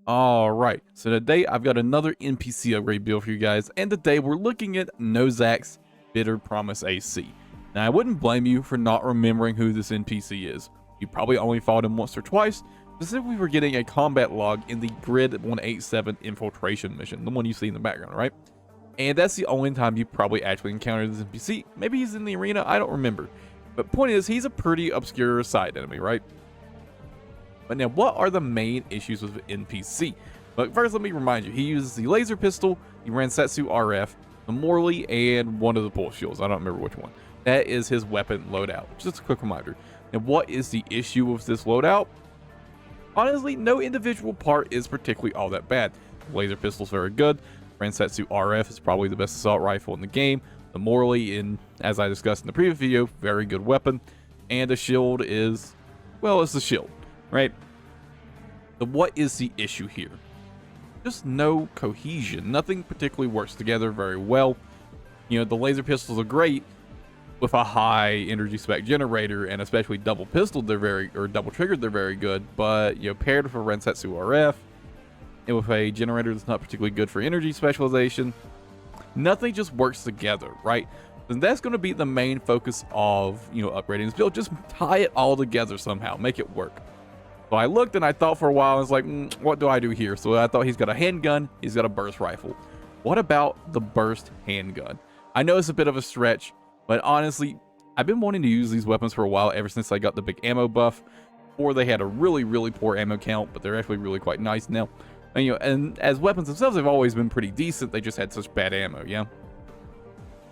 Alright, so today I've got another NPC upgrade build for you guys, and today we're looking at Nosaac's Bitter Promise AC. Now I wouldn't blame you for not remembering who this NPC is. You probably only fought him once or twice, specifically for getting a combat log in the Grid 187 infiltration mission, the one you see in the background, right? And that's the only time you probably actually encountered this NPC. Maybe he's in the arena, I don't remember. But point is, he's a pretty obscure side enemy, right? But now, what are the main issues with NPC? But first, let me remind you, he uses the laser pistol, the Ransatsu RF, the Morley, and one of the pulse shields. I don't remember which one. That is his weapon loadout. Just a quick reminder. Now, what is the issue with this loadout? Honestly, no individual part is particularly all that bad. The laser pistol is very good. Ransatsu RF is probably the best assault rifle in the game. The Morley, as I discussed in the previous video, very good weapon. And the shield is, well, it's the shield, right? So what is the issue here? Just no cohesion. Nothing particularly works together very well. You know, the laser pistols are great with a high energy spec generator, and especially double pistoled, double triggered, they're very good. But, you know, paired with a Ransatsu RF and with a generator that's not particularly good for energy specialization, nothing just works together, right? And that's going to be the main focus of, you know, upgrading this build. Just tie it all together somehow, make it work. So I looked and I thought for a while, I was like, what do I do here? So I thought he's got a handgun, he's got a burst rifle. What about the burst handgun? I know it's a bit of a stretch, but honestly, I've been wanting to use these weapons for a while, ever since I got the big ammo buff. Or they had a really, really poor ammo count, but they're actually really quite nice now. And, you know, and as weapons themselves, they've always been pretty decent. They just had such bad ammo, yeah?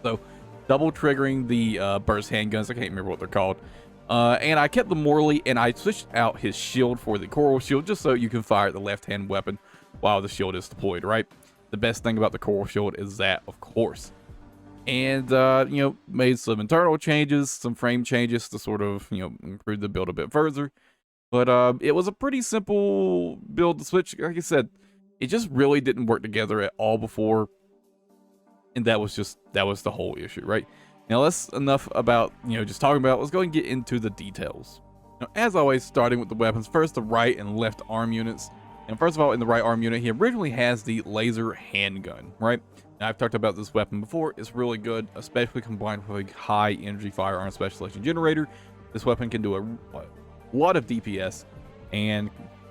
So, double triggering the burst handguns, I can't remember what they're called. And I kept the Morley, and I switched out his shield for the coral shield, just so you can fire the left-hand weapon while the shield is deployed, right? The best thing about the coral shield is that, of course. And, you know, made some internal changes, some frame changes to sort of, you know, improve the build a bit further. But it was a pretty simple build to switch. Like I said, it just really didn't work together at all before. And that was the whole issue, right? Now, that's enough about, you know, just talking about it. Let's go and get into the details. Now, as always, starting with the weapons, first the right and left arm units. And first of all, in the right arm unit, he originally has the laser handgun, right? Now, I've talked about this weapon before. It's really good, especially combined with a high energy firearm specialization generator. This weapon can do a lot of DPS, and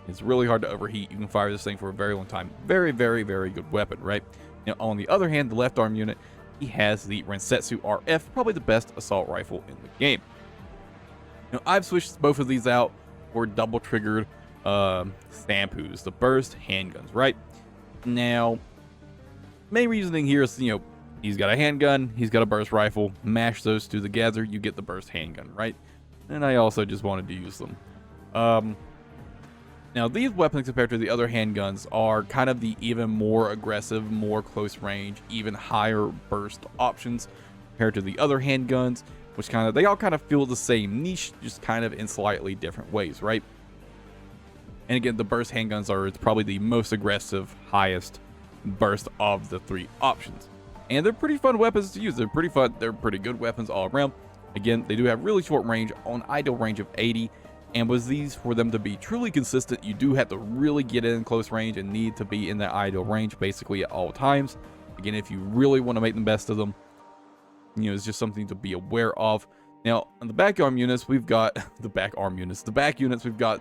it's really hard to overheat. You can fire this thing for a very long time. Very, very, very good weapon, right? Now, on the other hand, the left arm unit, he has the Ransatsu RF, probably the best assault rifle in the game. Now, I've switched both of these out for double triggered SAMPUs, the burst handguns, right? Now, main reasoning here is, you know, he's got a handgun, he's got a burst rifle. Mash those two together, you get the burst handgun, right? And I also just wanted to use them. Now, these weapons compared to the other handguns are kind of the even more aggressive, more close range, even higher burst options compared to the other handguns, which they all kind of feel the same niche, just kind of in slightly different ways, right? And again, the burst handguns are probably the most aggressive, highest burst of the three options. And they're pretty fun weapons to use. They're pretty fun. They're pretty good weapons all around. Again, they do have really short range, on ideal range of 80. And with these, for them to be truly consistent, you do have to really get in close range and need to be in that ideal range basically at all times. Again, if you really want to make the best of them, you know, it's just something to be aware of. Now, on the back arm units, we've got the back units, we've got,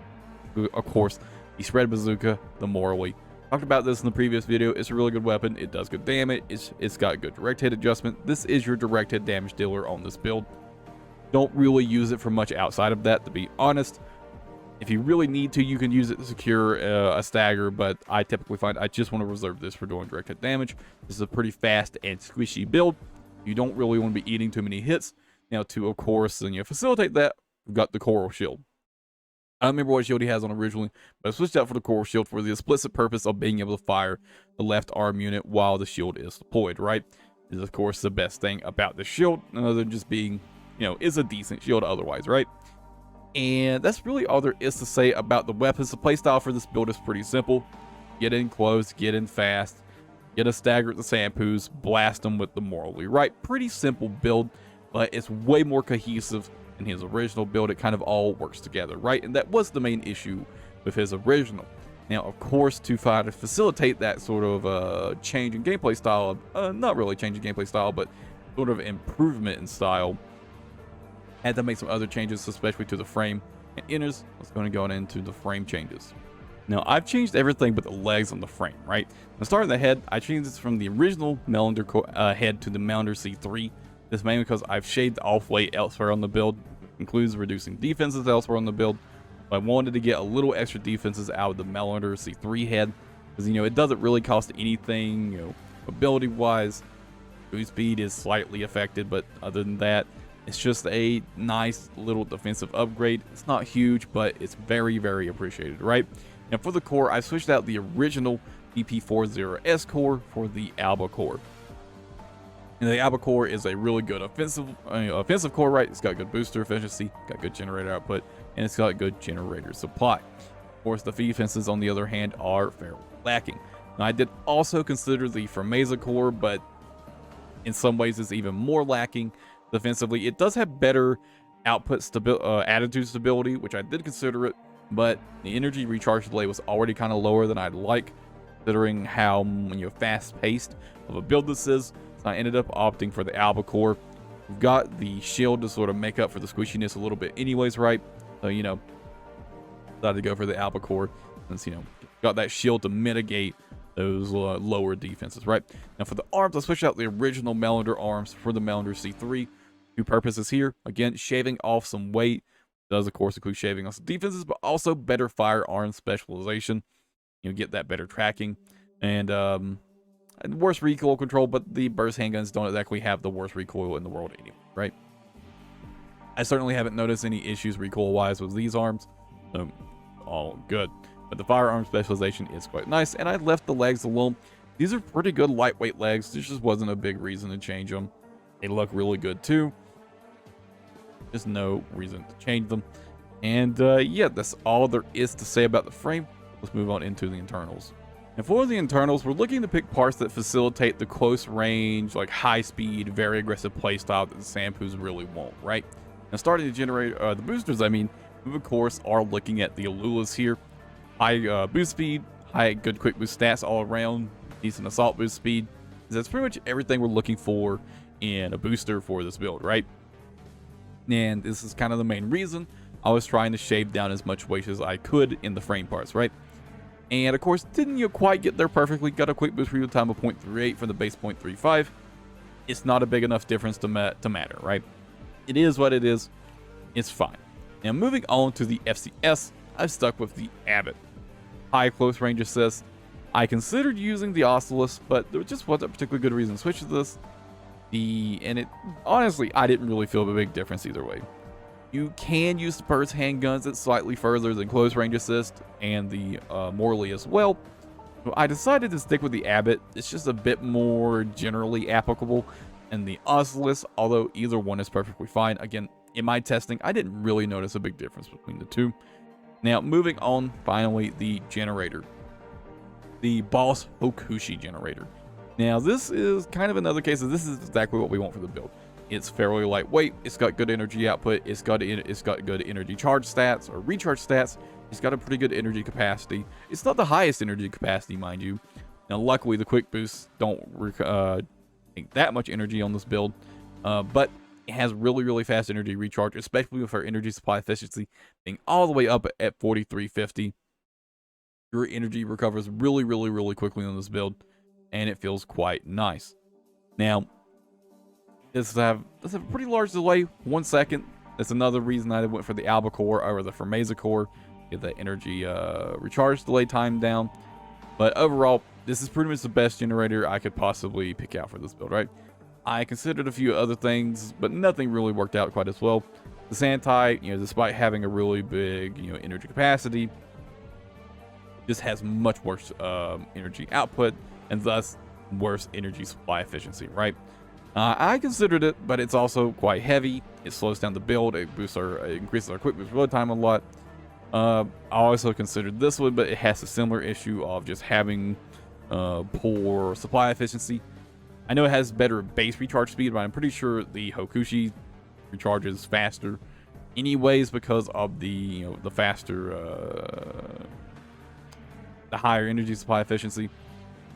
of course, the spread bazooka, the Morley. Talked about this in the previous video. It's a really good weapon. It does good damage. It's got good direct hit adjustment. This is your direct hit damage dealer on this build. Don't really use it for much outside of that, to be honest. If you really need to, you can use it to secure a stagger, but I typically find I just want to reserve this for doing direct hit damage. This is a pretty fast and squishy build. You don't really want to be eating too many hits. Now, to, of course, and, you know, facilitate that, we've got the coral shield. I don't remember what shield he has on originally, but I switched out for the coral shield for the explicit purpose of being able to fire the left arm unit while the shield is deployed, right? This is, of course, the best thing about the shield, other than just being, you know, is a decent shield otherwise, right? And that's really all there is to say about the weapons. The playstyle for this build is pretty simple. Get in close, get in fast, get a stagger at the SAMPUs, blast them with the Morley, right? Pretty simple build, but it's way more cohesive than his original build. It kind of all works together, right? And that was the main issue with his original. Now, of course, to facilitate that sort of change in gameplay style, not really change in gameplay style, but sort of improvement in style, had to make some other changes, especially to the frame and inners. Let's go into the frame changes. Now, I've changed everything but the legs on the frame, right? Now, starting the head, I changed this from the original Melander head to the Melander C3. This mainly because I've shaved off weight elsewhere on the build, includes reducing defenses elsewhere on the build. I wanted to get a little extra defenses out of the Melander C3 head, because, you know, it doesn't really cost anything, you know, ability-wise. Boost speed is slightly affected, but other than that, it's just a nice little defensive upgrade. It's not huge, but it's very, very appreciated, right? Now, for the core, I switched out the original BP40S core for the Alba core. And the Alba core is a really good offensive core, right? It's got good booster efficiency, got good generator output, and it's got good generator supply. Of course, the defenses, on the other hand, are fairly lacking. Now, I did also consider the Firmeza core, but in some ways it's even more lacking defensively. It does have better output attitude stability, which I did consider it, but the energy recharge delay was already kind of lower than I'd like, considering how fast-paced of a build this is. So I ended up opting for the Alba core. We've got the shield to sort of make up for the squishiness a little bit anyways, right? So, decided to go for the Alba core since, got that shield to mitigate those lower defenses, right? Now, for the arms, I switched out the original Melander arms for the Melander C3. Two purposes here. Again, shaving off some weight. Does, of course, include shaving off some defenses, but also better firearm specialization. Get that better tracking. And worse recoil control, but the burst handguns don't exactly have the worst recoil in the world anyway, right? I certainly haven't noticed any issues recoil-wise with these arms, so all good. But the firearm specialization is quite nice, and I left the legs alone. These are pretty good lightweight legs. There just wasn't a big reason to change them. They look really good too. Just no reason to change them. And yeah, that's all there is to say about the frame. Let's move on into the internals. And for the internals, we're looking to pick parts that facilitate the close range, like high speed, very aggressive playstyle that the SAMPUs really want, right? Now, starting to generate the boosters, we of course are looking at the Alulas here. High boost speed, high good quick boost stats all around, decent assault boost speed. That's pretty much everything we're looking for in a booster for this build, right? And this is kind of the main reason I was trying to shave down as much weight as I could in the frame parts, right? And of course, didn't quite get there perfectly. Got a quick boost reload time of 0.38 for the base 0.35. It's not a big enough difference to matter, right? It is what it is. It's fine. Now, moving on to the FCS, I've stuck with the Abbott. High close range assist. I considered using the Oculus, but there just wasn't a particularly good reason to switch to this. Honestly, I didn't really feel a big difference either way. You can use the burst handguns at slightly further than close range assist, and the Morley as well. So I decided to stick with the Abbott. It's just a bit more generally applicable. And the Oculus, although either one is perfectly fine. Again, in my testing, I didn't really notice a big difference between the two. Now, moving on, finally, the generator. The Boss Hokushi generator. Now, this is kind of another case of this is exactly what we want for the build. It's fairly lightweight. It's got good energy output. It's got good energy charge stats or recharge stats. It's got a pretty good energy capacity. It's not the highest energy capacity, mind you. Now, luckily, the quick boosts don't take that much energy on this build, but it has really, really fast energy recharge, especially with our energy supply efficiency being all the way up at 4350. Your energy recovers really, really, really quickly on this build, and it feels quite nice. Now, this has a pretty large delay, 1 second. That's another reason I went for the Alba core over the Firmeza core. Get that energy recharge delay time down. But overall, this is pretty much the best generator I could possibly pick out for this build, right? I considered a few other things, but nothing really worked out quite as well. The Sandtai, despite having a really big, energy capacity, just has much worse energy output and thus worse energy supply efficiency, right? I considered it, but it's also quite heavy. It slows down the build. It increases our quick boost reload time a lot. I also considered this one, but it has a similar issue of just having poor supply efficiency. I know it has better base recharge speed, but I'm pretty sure the Hokushi recharges faster anyways because of the faster the higher energy supply efficiency.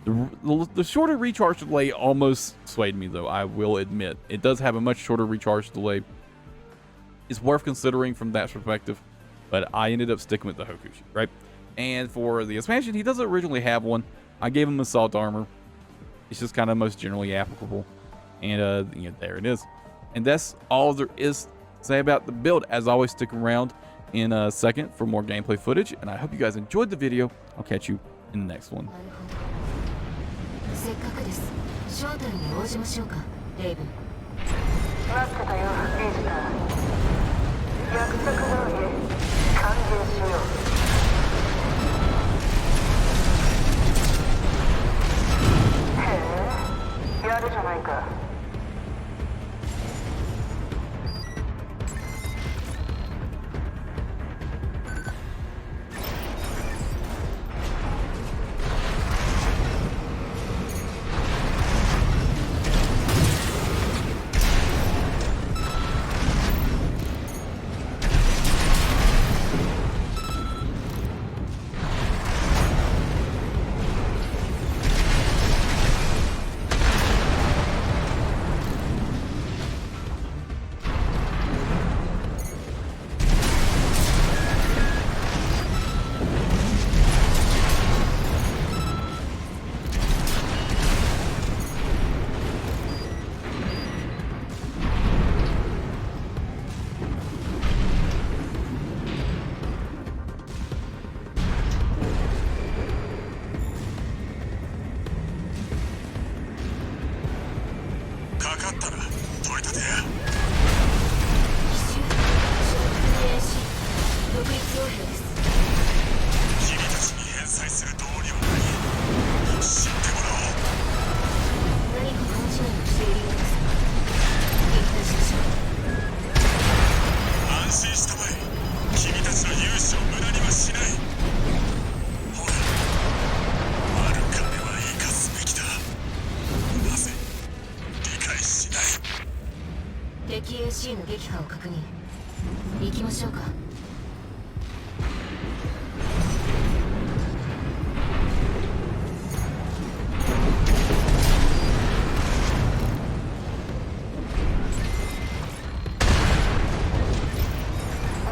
The shorter recharge delay almost swayed me, though, I will admit. It does have a much shorter recharge delay. It's worth considering from that perspective, but I ended up sticking with the Hokushi, right? And for the expansion, he doesn't originally have one. I gave him assault armor. It's just kind of most generally applicable. And you know, there it is. And that's all there is to say about the build. As always, stick around in a second for more gameplay footage, and I hope you guys enjoyed the video. I'll catch you in the next one. AC の撃破を確認。行きましょうか。ど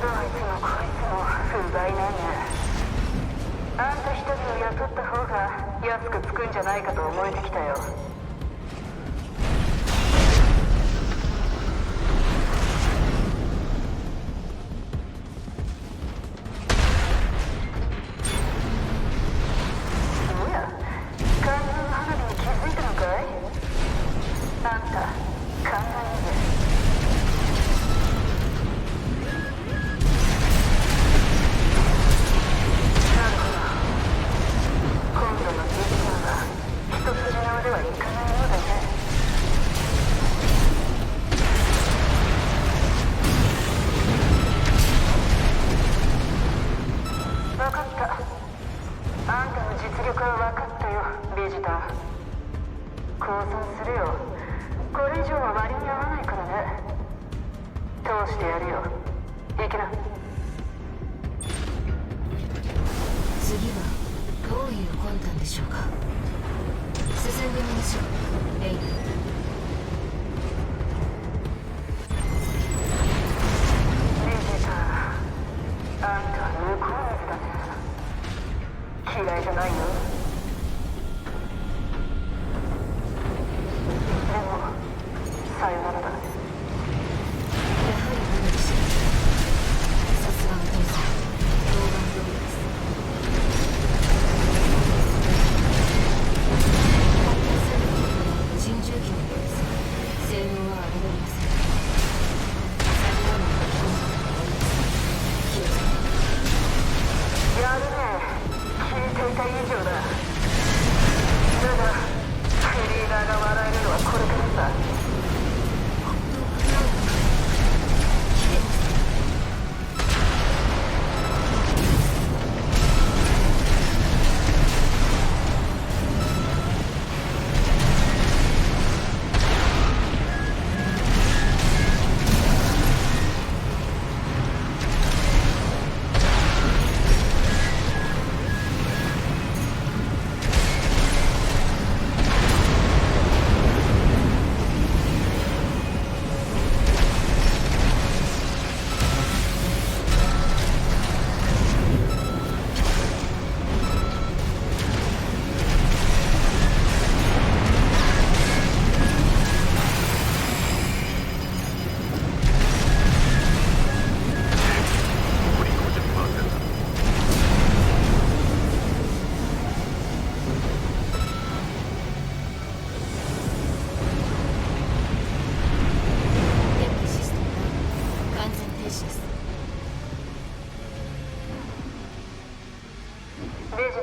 いつもこいつも不在なんや。あんた一人を雇った方が安くつくんじゃないかと思えてきたよ。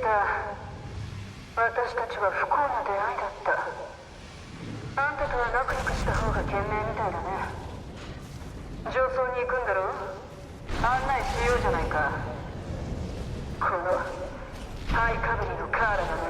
さ、私たちは不幸な出会いだった。あんたとは仲良くした方が賢明みたいだね。上層に行くんだろ。案内しようじゃないか。このハイかぶりのカーラがね。